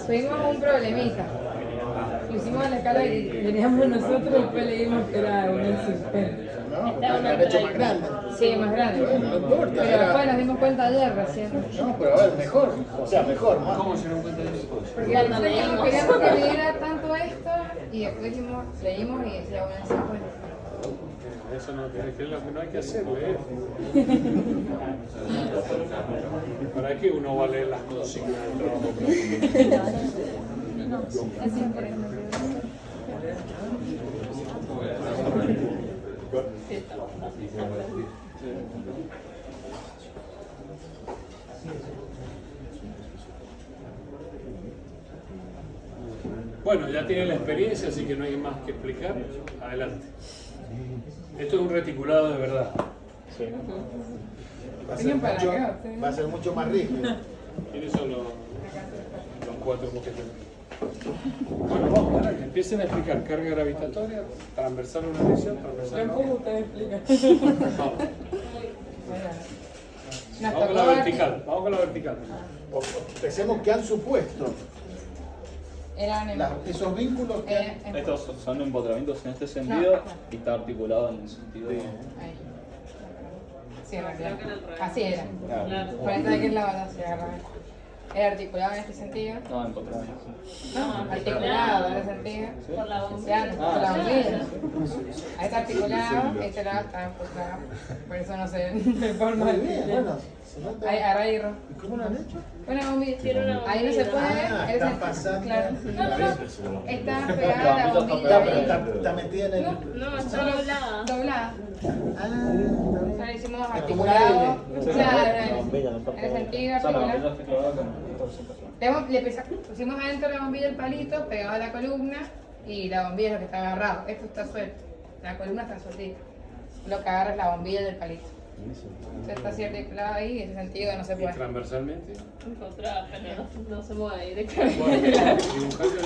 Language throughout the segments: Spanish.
tuvimos un problemita. Lo hicimos a la escala que teníamos nosotros, después leímos que era un asistente. No, lo han hecho más grande. Sí, más grande. No importa. Pero después nos dimos cuenta ayer recién. No, pero a ver, mejor. O sea, mejor, más. ¿Cómo se dieron cuenta de eso? Porque al principio no queríamos que midiera tanto esto y después dijimos, leímos y decía una 50. Eso no tiene que, lo que no hay que hacer, leer. ¿Para qué uno va a leer las consignas del trabajo práctico? Es importante. Bueno, ya tienen la experiencia, así que no hay más que explicar. Adelante. Esto es un reticulado de verdad. Sí. Va a ser mucho más rígido. ¿Quiénes son los cuatro mosqueteros? Bueno, vamos, ahora que empiecen a explicar carga gravitatoria, transversal una dirección, transversal Tampoco otra. ustedes explican. Vamos. Nos Vamos con la tocó vertical, vamos con la vertical. Pensemos que han supuesto eran en esos vínculos que han... Estos son empotramientos en este sentido y está articulado en el sentido. ahí. Sí, en realidad. Así era. Claro. Por eso de que es la balanza, agarra. Era articulado en este sentido. No, empotramientos. No, articulado en este sentido. Por la bombilla. Claro, por la bombilla. Ahí está articulado, este lado está enfocado. Por eso no se forma Muy el bien, pie. bueno. se nota. Ahí, agarra hierro. ¿Y cómo lo han hecho? Una bombilla. Tiene una Ahí no se puede. Ah, él está se- pasando. Claro. No. Está pegada La la bombilla está bombilla. pegada, Pero ahí. está metida en el... No, está doblada. Doblada. Ah, Entonces le hicimos Es como una articulado. L. Claro, bombilla no está en el sentido O sea, la bombilla articulado. está clavada con concentración. Pusimos adentro de la bombilla el palito, pegado a la columna, y la bombilla es lo que está agarrado. Esto está suelto. La columna está sueltita. Lo que agarra es la bombilla del palito. Entonces está así articulado ahí, en ese sentido no se Y puede. transversalmente. Encontrada, pero no se mueve directamente. Bueno, dibujando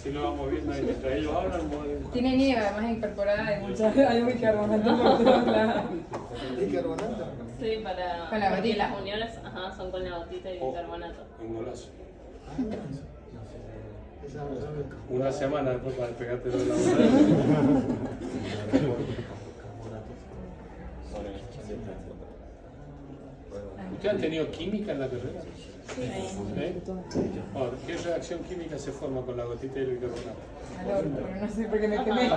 si lo vamos viendo ahí mientras ellos hablan, vamos a dibujar. Tiene nieve además incorporada y mucha, hay muy carbonato por todos lados. ¿y carbonato? Sí, para. Con la porque gotita. las uniones son con la gotita y Oh. bicarbonato. Un golazo. Esa- Una semana después para despegarte de la bola. ¿Ustedes han tenido química en la carrera? ¿Eh? Bueno, ¿qué reacción química se forma con la gotita y el bicarbonato? Calor, pero no sé por qué me quemé.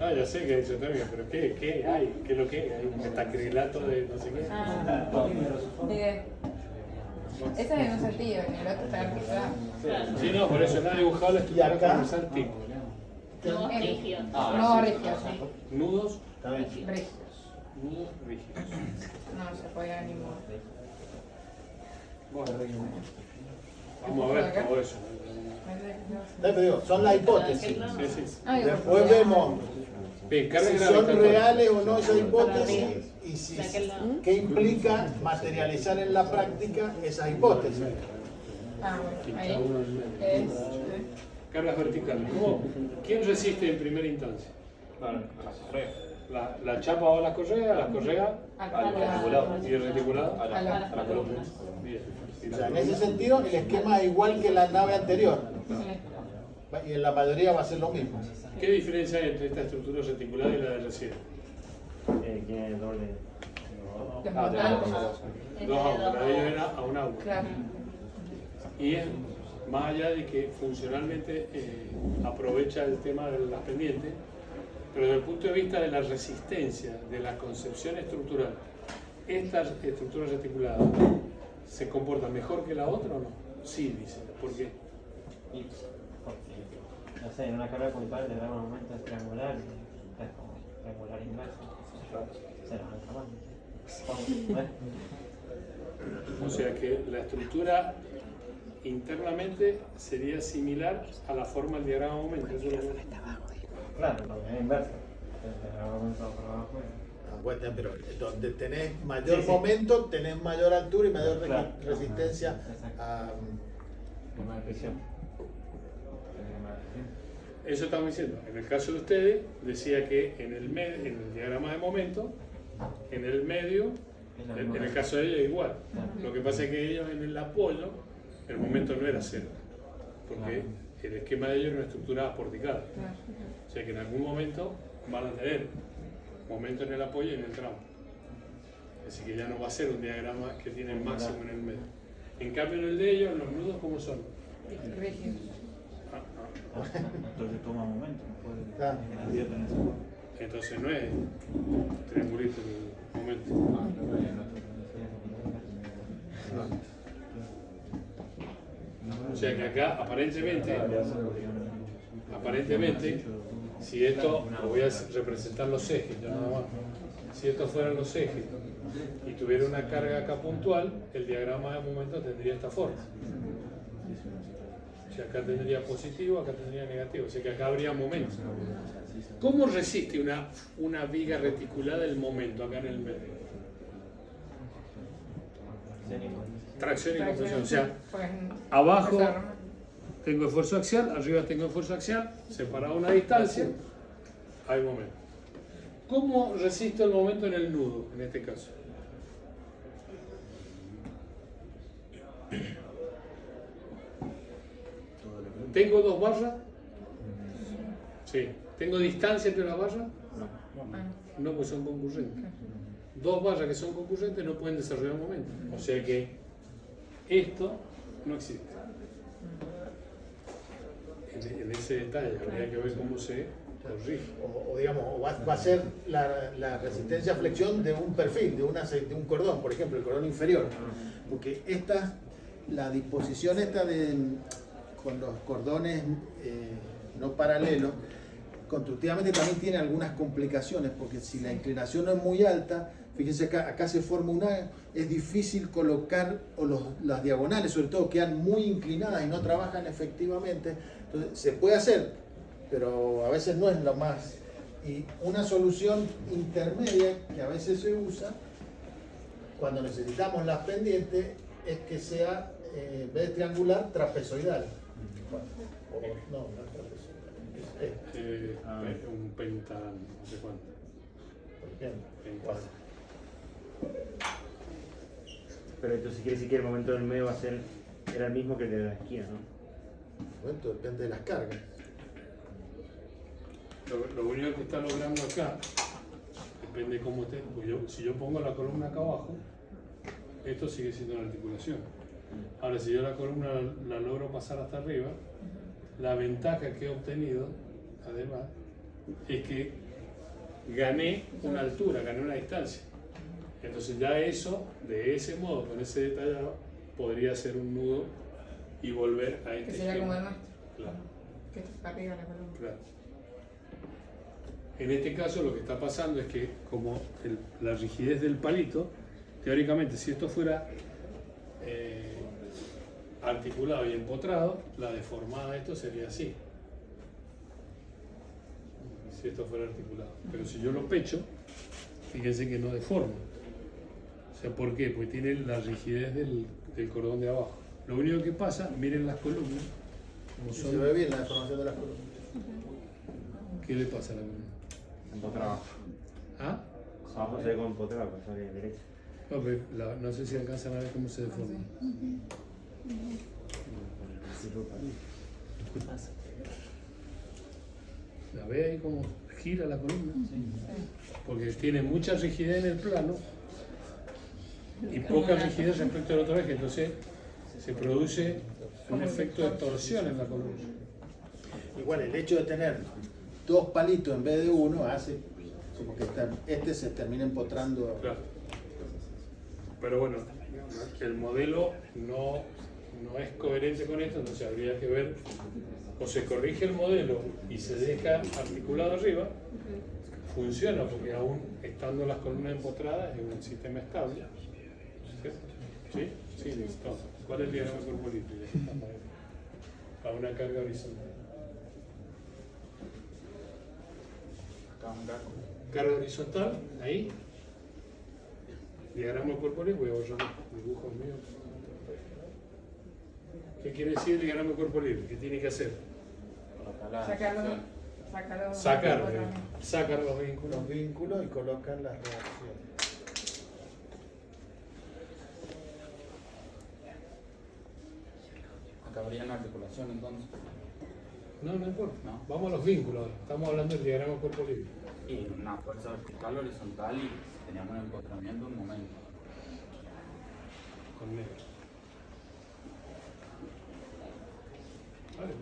Ah, ya sé que es isotérmica, pero ¿qué hay? ¿Qué es lo que hay? Hay un metacrilato de no sé qué. Ese es en un sentido, en el otro está articulado. Sí, no, por eso nada dibujado la ¿Y estructura acá? transversal tipo. No, rígidos. No rígido, sí. Nudos, Rígidos. nudos rígidos. No se puede ni modo. Bueno, vamos a ver todo eso. Te digo, son las hipótesis. Sí, sí. Después vemos Bien, carga si son gravitatoria. reales o no esas hipótesis y si, qué implica materializar en la práctica esas hipótesis. Ah, bueno, ahí Cada uno en el medio. es. Cargas verticales. ¿Quién resiste en primera instancia? La chapa o las correas Al reticulado. y el reticulado. A la columna. Bien. O sea, en ese sentido el esquema es igual que la nave anterior y en la mayoría va a ser lo mismo. ¿Qué diferencia hay entre esta estructura reticulada y la de recién? Tiene doble. Los Ah, montantes. Dos autos, la de ellos era a un auto. Claro. Y es más allá de que funcionalmente aprovecha el tema de las pendientes, pero desde el punto de vista de la resistencia, de la concepción estructural, ¿esta estructura reticulada se comporta mejor que la otra o no? Sí, dice. ¿Por qué? No sé, en una carga culpable le damos momento es triangular y es como triangular inverso. Se levanta más. O sea que la estructura internamente sería similar a la forma del diagrama de momento. Eso es lo que... Claro, porque es inverso. Entonces, le damos momento por abajo. Bueno, pero donde tenés mayor momento, tenés mayor altura y mayor Claro. resistencia a... Como de presión. Eso estamos diciendo. En el caso de ustedes, decía que en el diagrama de momento, en el medio En el caso de ellos igual. Lo que pasa es que ellos en el apoyo, el momento no era cero. Porque el esquema de ellos era una estructura porticada. O sea que en algún momento van a tener momento en el apoyo y en el tramo. Así que ya no va a ser un diagrama que tiene el máximo en el medio. En cambio en el de ellos, los nudos, ¿cómo son? Rígidos. Entonces toma momento. Claro. Entonces no es triangulito en el momento. O sea que acá aparentemente, si esto, lo voy a representar los ejes, ya nada más. Si estos fueran los ejes y tuviera una carga acá puntual, el diagrama de momento tendría esta forma. O sea, acá tendría positivo, acá tendría negativo, o sea que acá habría momento. ¿Cómo resiste una viga reticulada el momento acá en el medio? Tracción y compresión, o sea, abajo tengo esfuerzo axial, arriba tengo esfuerzo axial, separado una distancia, hay momento. ¿Cómo resisto el momento en el nudo, en este caso? ¿Tengo dos barras? Sí. ¿Tengo distancia entre las barras? No, pues son concurrentes. Dos barras que son concurrentes no pueden desarrollar momento. O sea que esto no existe. En ese detalle habría que ver cómo se corrige. O digamos, va a ser la resistencia a flexión de un perfil, de un cordón, por ejemplo, el cordón inferior. Porque la disposición con los cordones no paralelos, constructivamente también tiene algunas complicaciones, porque si la inclinación no es muy alta, fíjense acá se forma es difícil colocar, las diagonales sobre todo quedan muy inclinadas y no trabajan efectivamente. Entonces se puede hacer, pero a veces no es lo más. Y una solución intermedia que a veces se usa cuando necesitamos las pendientes es que sea, en vez de triangular, trapezoidal. No trapezoidal. Un penta, no sé cuánto. Por ejemplo. Pero entonces quiere decir que el momento del medio era el mismo que el de la esquina, ¿no? El momento depende de las cargas. Lo único que está logrando acá depende de cómo esté. Si yo pongo la columna acá abajo, esto sigue siendo una articulación. Ahora, si yo la columna la logro pasar hasta arriba, la ventaja que he obtenido, además, es que gané una altura, gané una distancia. Entonces ya eso, de ese modo, con ese detallado, podría ser un nudo y volver a este Que sería esquema. como el nuestro. Claro. Que está para arriba la columna. Claro. En este caso lo que está pasando es que como la rigidez del palito, teóricamente si esto fuera articulado y empotrado, la deformada de esto sería así. Si esto fuera articulado. Pero si yo lo pecho, fíjense que no deforma. O sea, ¿por qué? Porque tiene la rigidez del cordón de abajo. Lo único que pasa, miren las columnas, como Se son. ve bien la deformación de las columnas. ¿Qué le pasa a la columna? Empotrado. ¿Ah? Abajo se ve como empotrado, pues sale de derecha. No, pero no sé si alcanzan a ver cómo se deforma. ¿La ve ahí cómo gira la columna? Porque tiene mucha rigidez en el plano y poca rigidez respecto al otro eje, entonces se produce un efecto de torsión en la columna. Igual el hecho de tener dos palitos en vez de uno hace como que este se termina empotrando. Claro. Pero bueno, el modelo no es coherente con esto, entonces habría que ver, o se corrige el modelo y se deja articulado arriba, funciona porque aún estando las columnas empotradas es un sistema estable. ¿Sí? Sí, listo. ¿Cuál es el diagrama de cuerpo libre? Para una carga horizontal. Carga horizontal, ahí. Diagrama de cuerpo libre, voy a borrar dibujos míos. ¿Qué quiere decir el diagrama de cuerpo libre? ¿Qué tiene que hacer? Sacar Sacar los vínculos. Los vínculos y colocan las reacciones. Acá habría una articulación entonces. No, no importa. No. Vamos a los vínculos. Estamos hablando del diagrama cuerpo libre. Y una fuerza vertical, horizontal y teníamos un empotramiento en un momento. Con negro. Vale.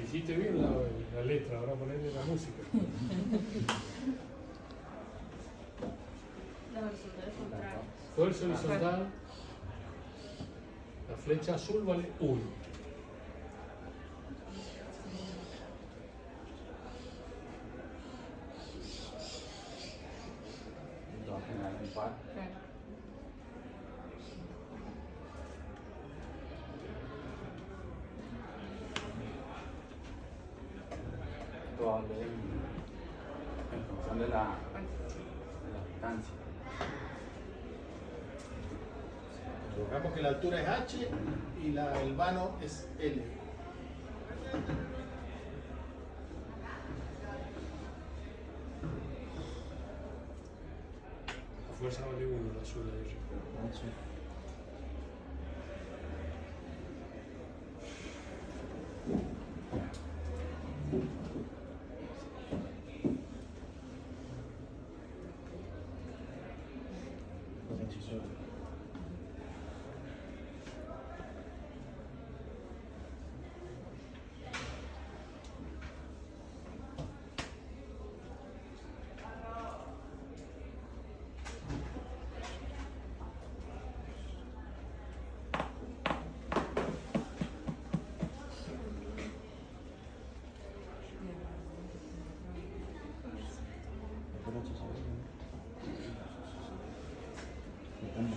Hiciste bien la letra, ahora ponerle la música. La horizontal es contraria. Fuerza horizontal. La flecha azul vale 1. Esto va a generar un par. Claro. Esto va a valer en función de la distancia. Colocamos que la altura es h y el vano es l. La fuerza vale 1, la azul de arriba.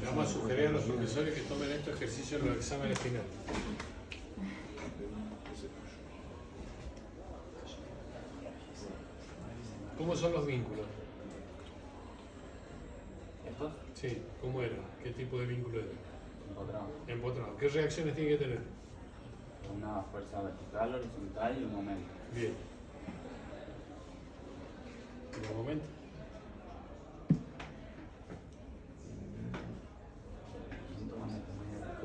Vamos a sugerir a los profesores que tomen estos ejercicios en los exámenes finales. ¿Cómo son los vínculos? ¿Estos? Sí, ¿cómo era? ¿Qué tipo de vínculo era? Empotrados. Empotrado. ¿Qué reacciones tiene que tener? Una fuerza vertical, horizontal y un momento. Bien. En un momento.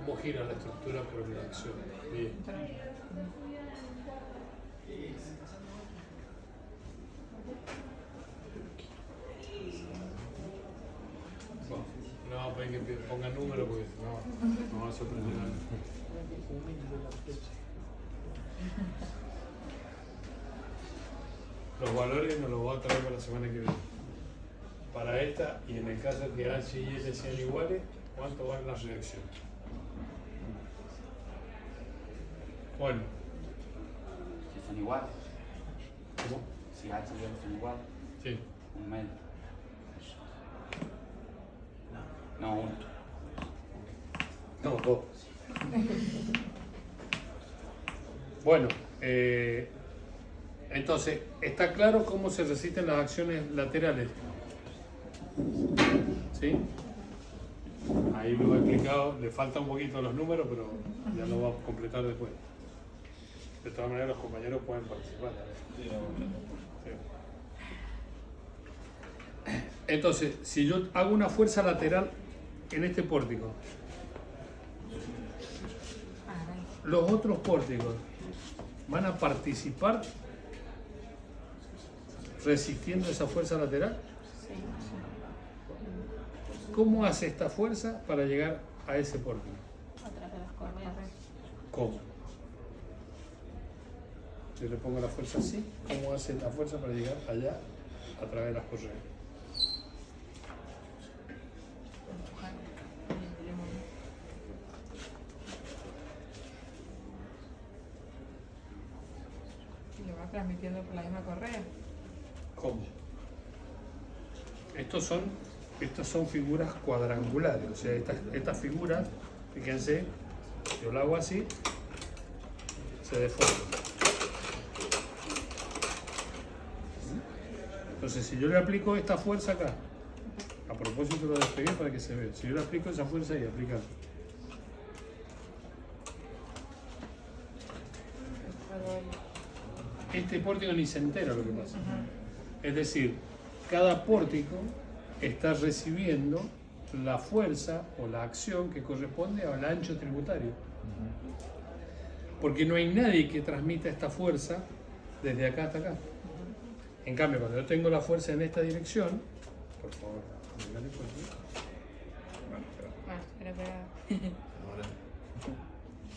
¿Cómo gira la estructura por la acción? Bien. No, pues hay que pongan número porque no va a sorprender a nadie. Los valores nos los voy a traer para la semana que viene. Para esta, y en el caso que H y L sean iguales, ¿cuánto vale la reacción? Bueno, Si son iguales, ¿cómo? si H y L son iguales, Sí. un medio. No, uno. No, dos. Bueno, entonces, ¿está claro cómo se resisten las acciones laterales? ¿Sí? Ahí lo he explicado, le falta un poquito los números, pero ya lo vamos a completar después. De todas maneras, los compañeros pueden participar. Sí. Entonces, si yo hago una fuerza lateral en este pórtico, los otros pórticos van a participar resistiendo esa fuerza lateral. ¿Cómo hace esta fuerza para llegar a ese pórtico? A través de las corrientes. ¿Cómo? Yo le pongo la fuerza así, ¿cómo hace la fuerza para llegar allá a través de las corrientes? Y lo va transmitiendo por la misma correa. ¿Cómo? Estas son figuras cuadrangulares, o sea, estas figuras, fíjense, yo lo hago así, se deforman. Entonces, si yo le aplico esta fuerza acá, a propósito lo despegué para que se vea, si yo le aplico esa fuerza ahí, aplica. Este pórtico ni se entera lo que pasa. Es decir, cada pórtico está recibiendo la fuerza o la acción que corresponde al ancho tributario. porque no hay nadie que transmita esta fuerza desde acá hasta acá. En cambio, cuando yo tengo la fuerza en esta dirección, por favor, dígale por aquí. Bueno, espera. Ahora.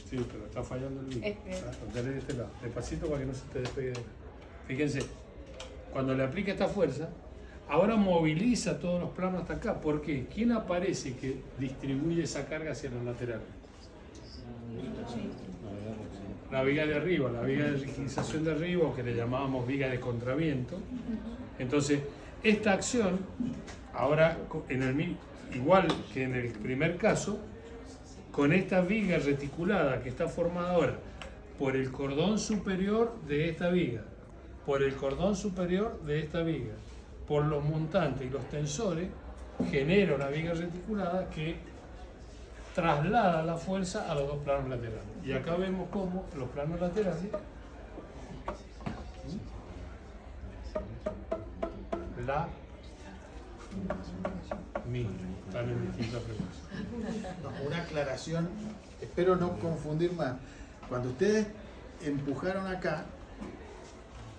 Sí, pero está fallando el vídeo. Este. De este lado, despacito para que no se te despegue de acá. Fíjense, cuando le aplica esta fuerza, ahora moviliza todos los planos hasta acá. ¿Por qué? ¿Quién aparece que distribuye esa carga hacia los laterales? La viga de arriba, la viga de rigidización de arriba, o que le llamábamos viga de contraviento. Entonces, esta acción, ahora, igual que en el primer caso, con esta viga reticulada que está formada ahora por el cordón superior de esta viga, por el cordón superior de esta viga, por los montantes y los tensores, genera una viga reticulada que traslada la fuerza a los dos planos laterales. Y acá vemos cómo los planos laterales están en distintas frecuencias. No, una aclaración, espero no confundir más. Cuando ustedes empujaron acá,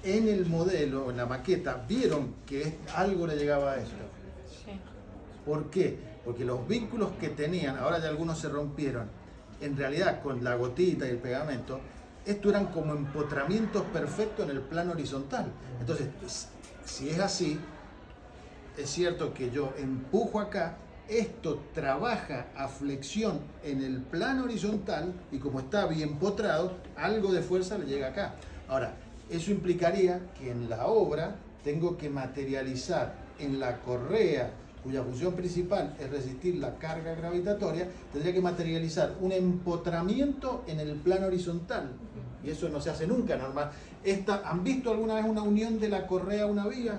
en el modelo, en la maqueta, vieron que algo le llegaba a esto. Sí. ¿Por qué? Porque los vínculos que tenían, ahora ya algunos se rompieron, en realidad con la gotita y el pegamento, esto eran como empotramientos perfectos en el plano horizontal. Entonces, si es así, es cierto que yo empujo acá, esto trabaja a flexión en el plano horizontal y como está bien potrado, algo de fuerza le llega acá. Ahora, eso implicaría que en la obra tengo que materializar en la correa, cuya función principal es resistir la carga gravitatoria, tendría que materializar un empotramiento en el plano horizontal. Y eso no se hace nunca normal. ¿Han visto alguna vez una unión de la correa a una viga?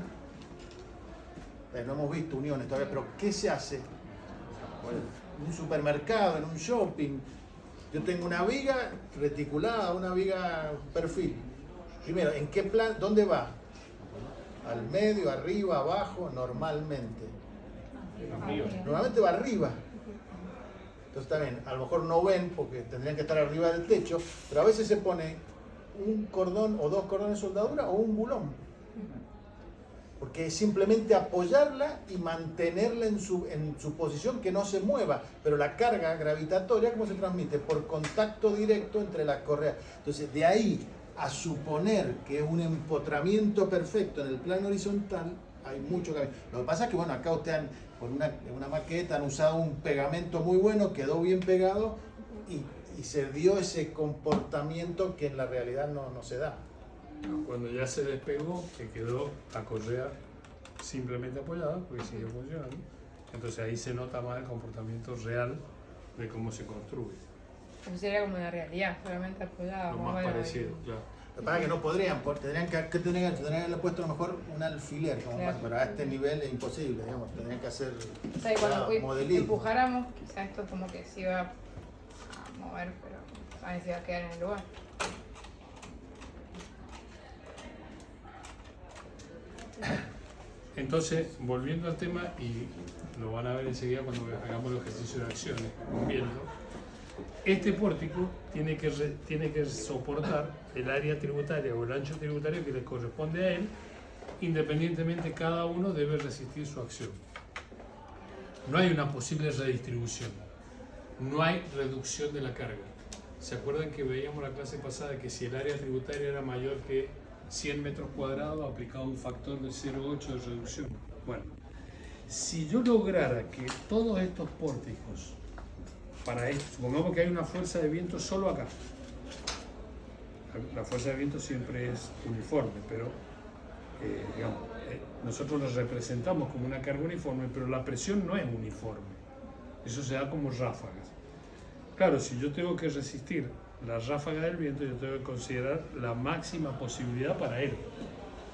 No hemos visto uniones todavía, pero ¿qué se hace? En un supermercado, en un shopping. Yo tengo una viga reticulada, una viga perfil. Primero, ¿en qué plan? ¿Dónde va? Al medio, arriba, abajo, normalmente. Normalmente va arriba. Entonces también, a lo mejor no ven porque tendrían que estar arriba del techo, pero a veces se pone un cordón o dos cordones de soldadura o un bulón. Porque es simplemente apoyarla y mantenerla en su posición, que no se mueva. Pero la carga gravitatoria, ¿cómo se transmite? Por contacto directo entre las correas. Entonces, de ahí a suponer que es un empotramiento perfecto en el plano horizontal, hay mucho camino. Lo que pasa es que, bueno, acá ustedes con una maqueta han usado un pegamento muy bueno, quedó bien pegado y se dio ese comportamiento que en la realidad no se da. Cuando ya se despegó, que quedó la correa simplemente apoyada, porque siguió funcionando, entonces ahí se nota más el comportamiento real de cómo se construye. Eso sería como la realidad, solamente apoyada. Lo más parecido, claro. Lo que pasa es que no podrían, tendrían que haberle puesto a lo mejor un alfiler, como Claro. pasa, pero a este nivel es imposible, digamos, tendrían que hacer O sea, y cuando modelismo. empujáramos, quizás esto como que se iba a mover, pero también se iba a quedar en el lugar. Entonces, volviendo al tema, y lo van a ver enseguida cuando hagamos los ejercicios de acciones, viendo, este pórtico tiene que soportar el área tributaria o el ancho tributario que le corresponde a él, independientemente cada uno debe resistir su acción. No hay una posible redistribución, no hay reducción de la carga. ¿Se acuerdan que veíamos la clase pasada que si el área tributaria era mayor que 100 metros cuadrados aplicaba un factor de 0,8 de reducción? Bueno, si yo lograra que todos estos pórticos, para esto, supongamos que hay una fuerza de viento solo acá. La fuerza de viento siempre es uniforme, pero nosotros lo representamos como una carga uniforme, pero la presión no es uniforme. Eso se da como ráfagas. Claro, si yo tengo que resistir la ráfaga del viento, yo tengo que considerar la máxima posibilidad para él.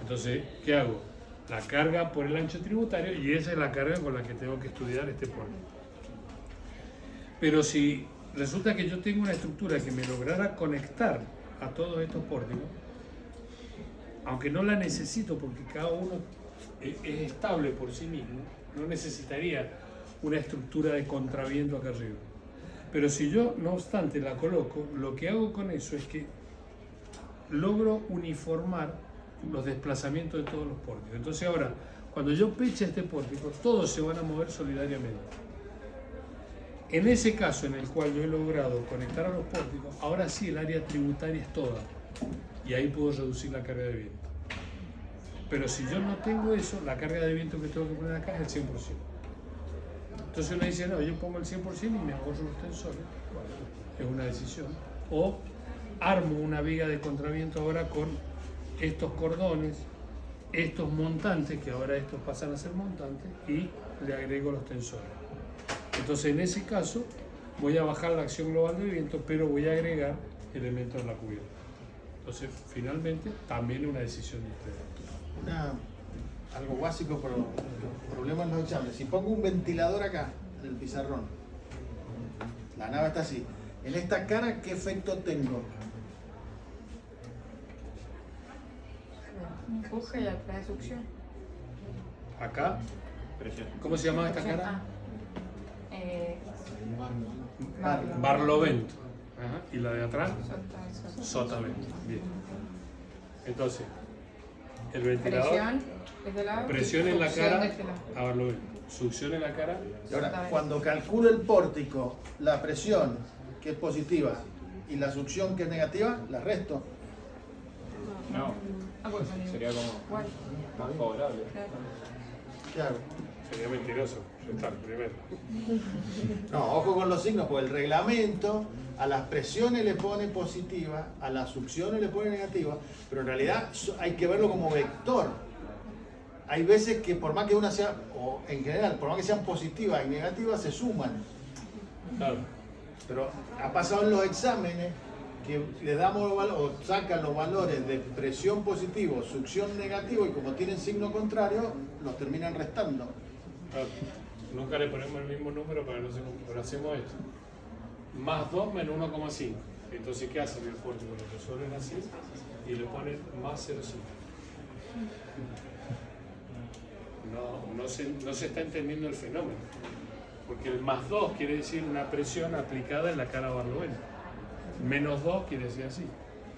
Entonces, ¿qué hago? La carga por el ancho tributario, y esa es la carga con la que tengo que estudiar este pórtico. Pero si resulta que yo tengo una estructura que me lograra conectar a todos estos pórticos, aunque no la necesito porque cada uno es estable por sí mismo, no necesitaría una estructura de contraviento acá arriba. Pero si yo, no obstante, la coloco, lo que hago con eso es que logro uniformar los desplazamientos de todos los pórticos. Entonces ahora, cuando yo peche este pórtico, todos se van a mover solidariamente. En ese caso en el cual yo he logrado conectar a los pórticos, ahora sí el área tributaria es toda. Y ahí puedo reducir la carga de viento. Pero si yo no tengo eso, la carga de viento que tengo que poner acá es el 100%. Entonces uno dice, no, yo pongo el 100% y me ahorro los tensores. Bueno, es una decisión. O armo una viga de contraviento ahora con estos cordones, estos montantes, que ahora estos pasan a ser montantes, y le agrego los tensores. Entonces en ese caso voy a bajar la acción global del viento, pero voy a agregar elementos de la cubierta. Entonces finalmente también es una decisión de ustedes. Algo básico, pero problema en los exámenes. Si pongo un ventilador acá, en el pizarrón, la nave está así. En esta cara, ¿qué efecto tengo? Empuje y atrás de succión. Acá, Presión. ¿cómo se llama esta cara? Barlovento. Barlovento. Ajá. Y la de atrás, Sotavento. sotavento. Bien. Entonces, el ventilador, Presión de este lado. presión en la succión cara de este lado. a barlovento. Succión en la cara, Y ahora, cuando calculo el pórtico, la presión, que es positiva, y la succión, que es negativa, la resto. No, Ah, porque son sería como igual. más favorable. Claro. ¿Qué hago? sería mentiroso. Yo está primero. No, ojo con los signos, porque el reglamento a las presiones le pone positiva, a las succiones le pone negativa, pero en realidad hay que verlo como vector. Hay veces que por más que una sea, o en general, por más que sean positivas y negativas, se suman. Claro. Pero ha pasado en los exámenes que le damos o sacan los valores de presión positivo, succión negativo, y como tienen signo contrario, los terminan restando. Claro. Nunca le ponemos el mismo número para que no se confunda, pero hacemos esto. Más 2 menos 1,5. Entonces, ¿qué hacen el pórtico? Lo resuelven así y le ponen más 0,5. No se está entendiendo el fenómeno. Porque el más 2 quiere decir una presión aplicada en la cara barlovento. Menos 2 quiere decir así.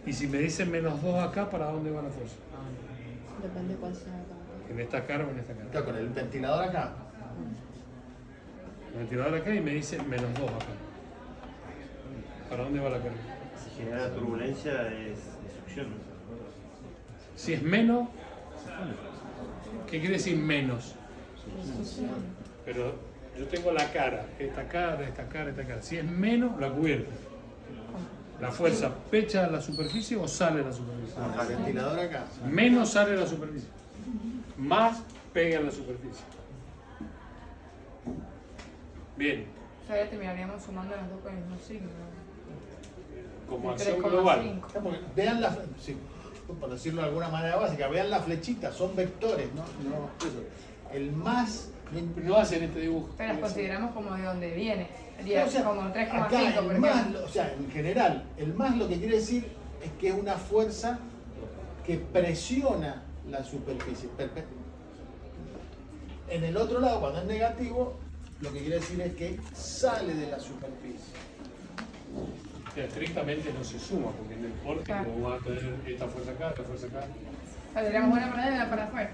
Y si me dicen menos 2 acá, ¿para dónde va la fuerza? Depende cuál sea la cara. ¿En esta cara o en esta cara? Claro, con el ventilador acá. El ventilador acá y me dice menos 2 acá. ¿Para dónde va la carga? Si genera turbulencia es succión. Si es menos, ¿qué quiere decir menos? Pero yo tengo la cara, esta cara, esta cara, esta cara. Si es menos, la cubierta. La fuerza pecha a la superficie o sale a la superficie. El ventilador acá. Menos sale a la superficie. Más pega a la superficie. Bien, O sea, ya terminaríamos sumando las dos con el mismo signo. como acción global. 3,5. Porque vean la, sí, por decirlo de alguna manera básica, vean la flechita, son vectores, ¿no? Eso. El más. No hacen este dibujo. Pero las consideramos como de donde viene. Sería O sea, como acá 3,5 por el más, ejemplo. o sea, en general, el más lo que quiere decir es que es una fuerza que presiona la superficie. En el otro lado, cuando es negativo, lo que quiere decir es que sale de la superficie. O sea, estrictamente no se suma, porque en el pórtico Claro. va a tener esta fuerza acá, esta fuerza acá. Saldríamos una para adentro y una para afuera.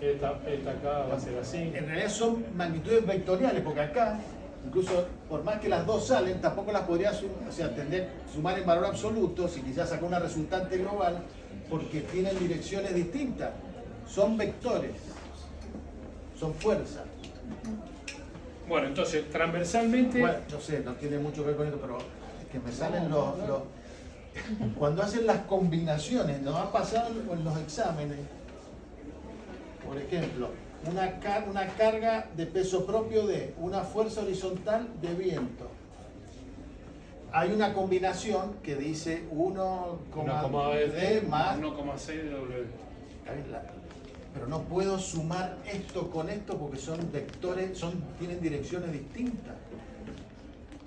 Esta acá va a ser así. En realidad son magnitudes vectoriales, porque acá, incluso por más que las dos salen, tampoco las podría sumar en valor absoluto, si quizás sacar una resultante global, porque tienen direcciones distintas. Son vectores, son fuerzas. Bueno, entonces, transversalmente, Bueno, no sé, no tiene mucho que ver con esto, pero es que me salen los cuando hacen las combinaciones, nos ha pasado en los exámenes, por ejemplo, una carga de peso propio de una fuerza horizontal de viento. Hay una combinación que dice 1,d más 1,6 de W. pero no puedo sumar esto con esto porque son vectores, tienen direcciones distintas.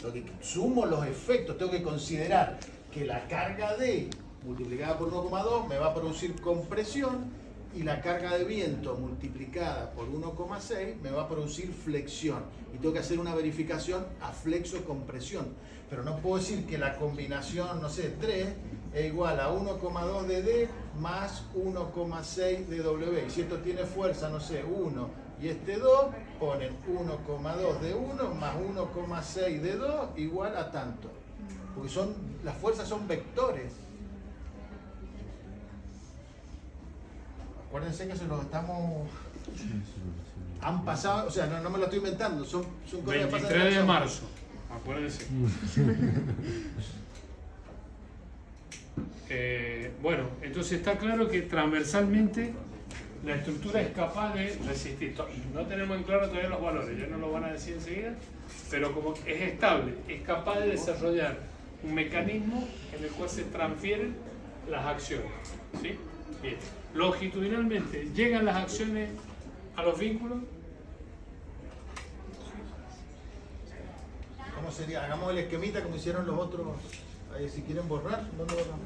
Lo que sumo los efectos, tengo que considerar que la carga D multiplicada por 1,2 me va a producir compresión y la carga de viento multiplicada por 1,6 me va a producir flexión. Y tengo que hacer una verificación a flexo con presión. Pero no puedo decir que la combinación, no sé, 3 es igual a 1,2 de D más 1,6 de W. Y si esto tiene fuerza, no sé, 1 y este 2, ponen 1,2 de 1 más 1,6 de 2 igual a tanto. Porque las fuerzas son vectores. Acuérdense que se los estamos... Han pasado, o sea, no me lo estoy inventando, son cosas que pasan 23 de marzo, acuérdense. Bueno, entonces está claro que transversalmente la estructura es capaz de resistir. No tenemos en claro todavía los valores, ya no lo van a decir enseguida, pero como es estable, es capaz de desarrollar un mecanismo en el cual se transfieren las acciones. ¿Sí? Bien. Longitudinalmente, ¿llegan las acciones a los vínculos? ¿Cómo sería? Hagamos el esquemita como hicieron los otros. Ahí, si quieren borrar, ¿dónde borramos?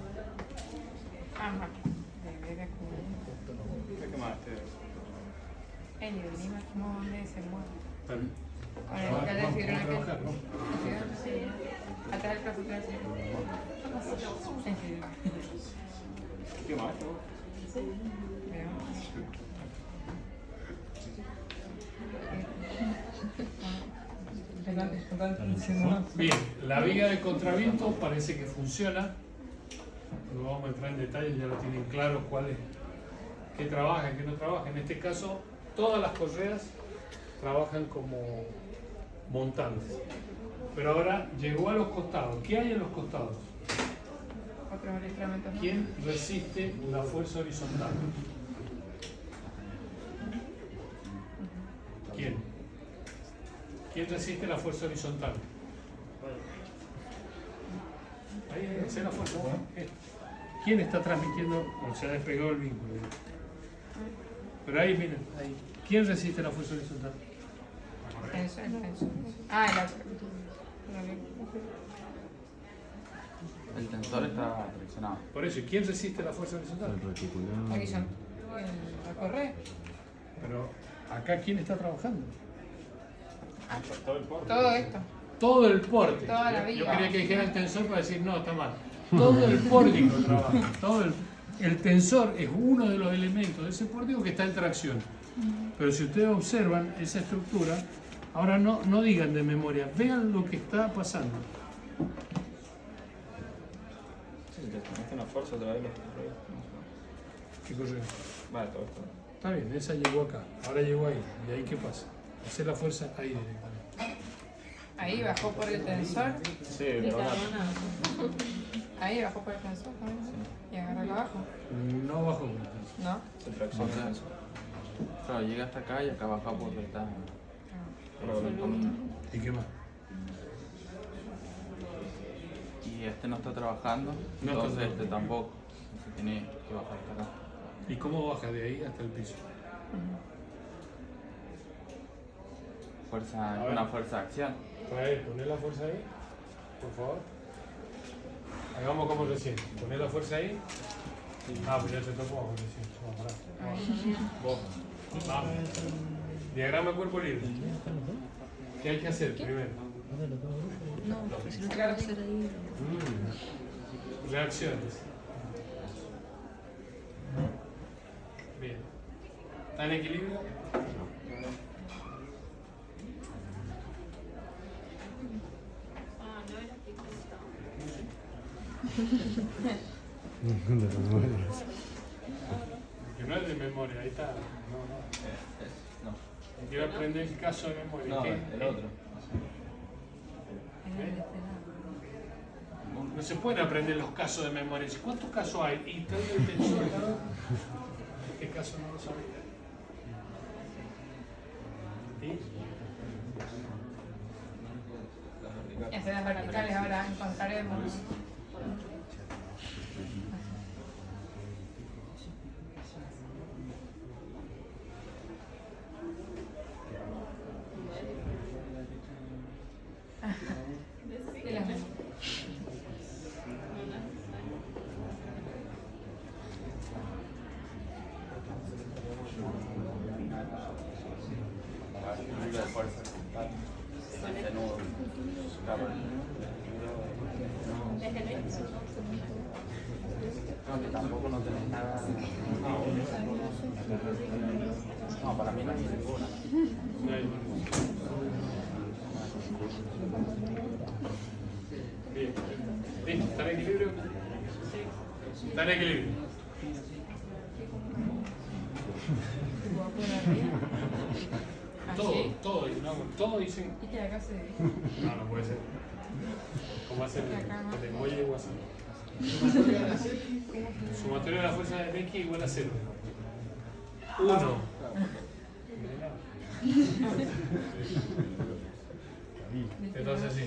Ajá. ¿Qué más? El idioma como donde se mueve. También. Con el que Vamos decidieron a que... trabajar, ¿no? Sí. Atrás del profe clase. ¿Qué más? Bien, la viga de contraviento parece que funciona. No vamos a entrar en detalles, ya lo tienen claro cuál es, qué trabaja y qué no trabaja. En este caso, todas las correas trabajan como montantes. Pero ahora llegó a los costados. ¿Qué hay en los costados? Otros instrumentos. ¿Quién resiste la fuerza horizontal? ¿Quién? ¿Quién resiste la fuerza horizontal? Ahí, esa es la fuerza. ¿Quién está transmitiendo? O se ha despegado el vínculo. Pero ahí, miren, ahí. ¿Quién resiste la fuerza horizontal? Tensor. Ah, el otro. El tensor está traccionado. Por eso, ¿quién resiste la fuerza horizontal? Aquí son. La correa. Pero acá, ¿quién está trabajando? Todo esto. Todo el porte. Toda la Yo viga. quería que dijera el tensor para decir, no, está mal. Todo el pórtico trabaja. El tensor es uno de los elementos de ese pórtico que está en tracción. Pero si ustedes observan esa estructura, ahora no digan de memoria, vean lo que está pasando. Sí, te tomaste una fuerza otra vez. ¿Qué correo? Vale, todo esto. Está bien, esa llegó acá, ahora llegó ahí. ¿Y ahí qué pasa? Hacer la fuerza ahí directamente. Ahí bajó por el tensor. Sí, Y pero cada bueno. una. Ahí bajó por el tensor también. Y agarró acá abajo. No bajo con el tensor. ¿No? Se tracciona el tensor. Claro, llega hasta acá y acá baja porque está. ¿Y qué más? Y este no está trabajando, No está entonces trabajando. este tampoco. Entonces tiene que bajar hasta acá. ¿Y cómo baja de ahí hasta el piso? Fuerza, ver. una fuerza de acción. Trae, poné la fuerza ahí, por favor. Hagamos como recién. Poné la fuerza ahí. Ah, pues ya te tocó recién. Vamos, pará. Vos. Vamos. Diagrama cuerpo libre. ¿Qué hay que hacer primero? No, porque si no te va a hacer ahí. Reacciones. Bien. ¿Está en equilibrio? Que no es de memoria, ahí está. No, Quiero aprender el caso de memoria. no, ¿Qué? el otro. No se pueden aprender los casos de memoria. ¿Cuántos casos hay? Y todo el tensor, ¿no? Este caso no lo sabía. ¿Sí? En las verticales ahora encontraremos. Y las mismas. Claro. No, que tampoco no tenés nada. No, para mí no hay ninguna. No hay. Bien. ¿Listo? ¿Está en equilibrio? Sí. ¿Está en equilibrio? Todo dicen. Y que acá se ve. No puede ser. ¿Cómo hacer el emoji o así? Sumatorio de la fuerza de X igual a 0. 1. Entonces sí.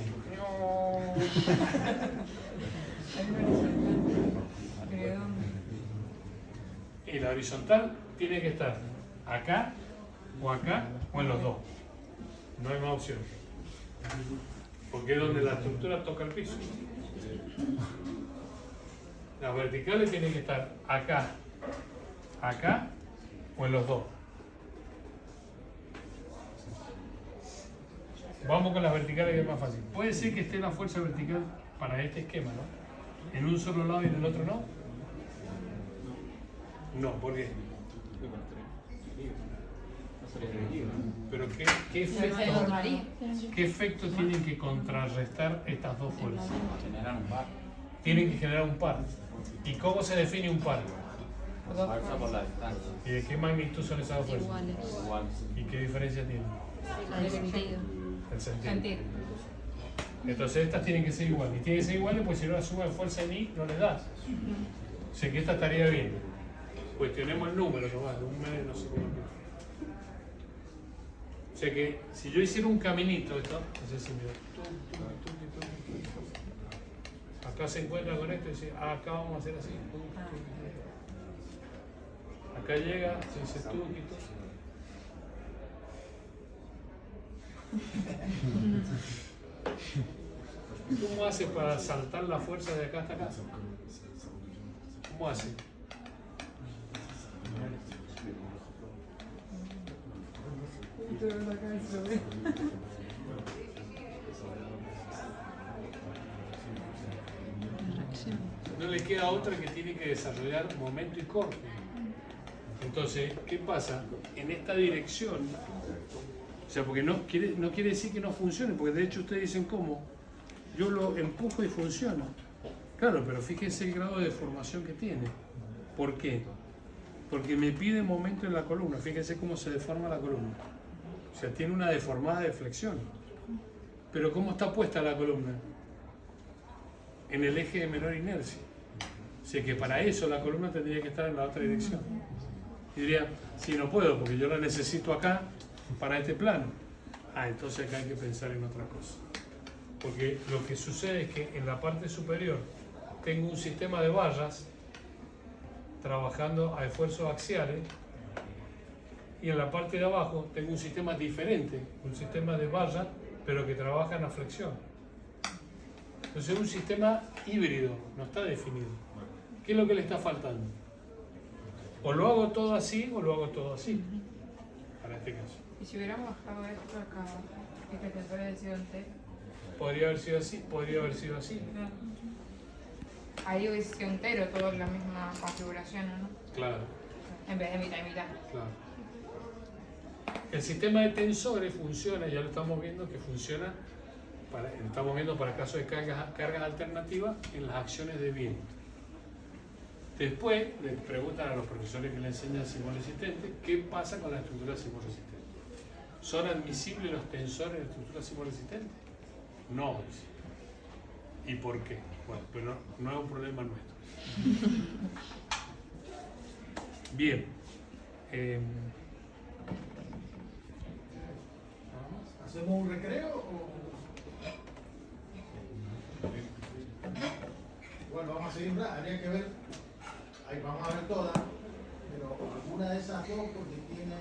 Y la horizontal tiene que estar acá o en los dos. No hay más opción. Porque es donde la estructura toca el piso. Las verticales tienen que estar acá o en los dos. Vamos con las verticales que es más fácil. Puede ser que esté la fuerza vertical para este esquema, ¿no? En un solo lado y en el otro no. No, ¿por qué? Pero ¿qué efecto tienen que contrarrestar estas dos fuerzas? Generan un par. Tienen que generar un par. ¿Y cómo se define un par? Fuerza por la distancia. ¿Y de qué magnitud son esas dos fuerzas? Iguales. Igual. ¿Y qué diferencia tienen? Al sentido. El sentido. Sentir. Entonces estas tienen que ser iguales. Y tienen que ser iguales porque si no la suma de fuerza en I no les das. O sea que esta estaría bien. Cuestionemos el número nomás, un mes no sé cómo. O sea que si yo hiciera un caminito, esto, no sé si mira, acá se encuentra con esto y dice, acá vamos a hacer así. Acá llega, se dice tú, ¿Cómo hace para saltar la fuerza de acá hasta acá? ¿Cómo hace? No le queda otra que tiene que desarrollar momento y corte. Entonces, ¿qué pasa? En esta dirección, o sea, porque no quiere decir que no funcione, porque de hecho ustedes dicen cómo, yo lo empujo y funciona. Claro, pero fíjense el grado de deformación que tiene. ¿Por qué? Porque me pide momento en la columna. Fíjense cómo se deforma la columna. O sea, tiene una deformada de flexión. Pero ¿cómo está puesta la columna? En el eje de menor inercia. O sea que para eso la columna tendría que estar en la otra dirección. Y diría, sí, no puedo, porque yo la necesito acá para este plano. Entonces acá hay que pensar en otra cosa. Porque lo que sucede es que en la parte superior tengo un sistema de barras trabajando a esfuerzos axiales, y en la parte de abajo tengo un sistema diferente, un sistema de barras, pero que trabaja en la flexión. Entonces es un sistema híbrido, no está definido. ¿Qué es lo que le está faltando? O lo hago todo así o lo hago todo así, para este caso. Y si hubiéramos bajado esto acá, este tensor hubiera sido entero. Podría haber sido así, podría haber sido así. Ahí hubiese sido entero, todo en la misma configuración, ¿no? Claro, En vez de mitad y mitad. claro. El sistema de tensores funciona, ya lo estamos viendo que funciona, estamos viendo para casos de cargas alternativas en las acciones de viento. Después le preguntan a los profesores que le enseñan sismoresistente qué pasa con la estructura sismoresistente. ¿Son admisibles los tensores en la estructura sismoresistente? No, dice. ¿Y por qué? Bueno, pero no es un problema nuestro. Bien. ¿Hacemos un recreo o...? Bueno, vamos a seguir, habría que ver, ahí vamos a ver todas, pero alguna de esas dos porque tiene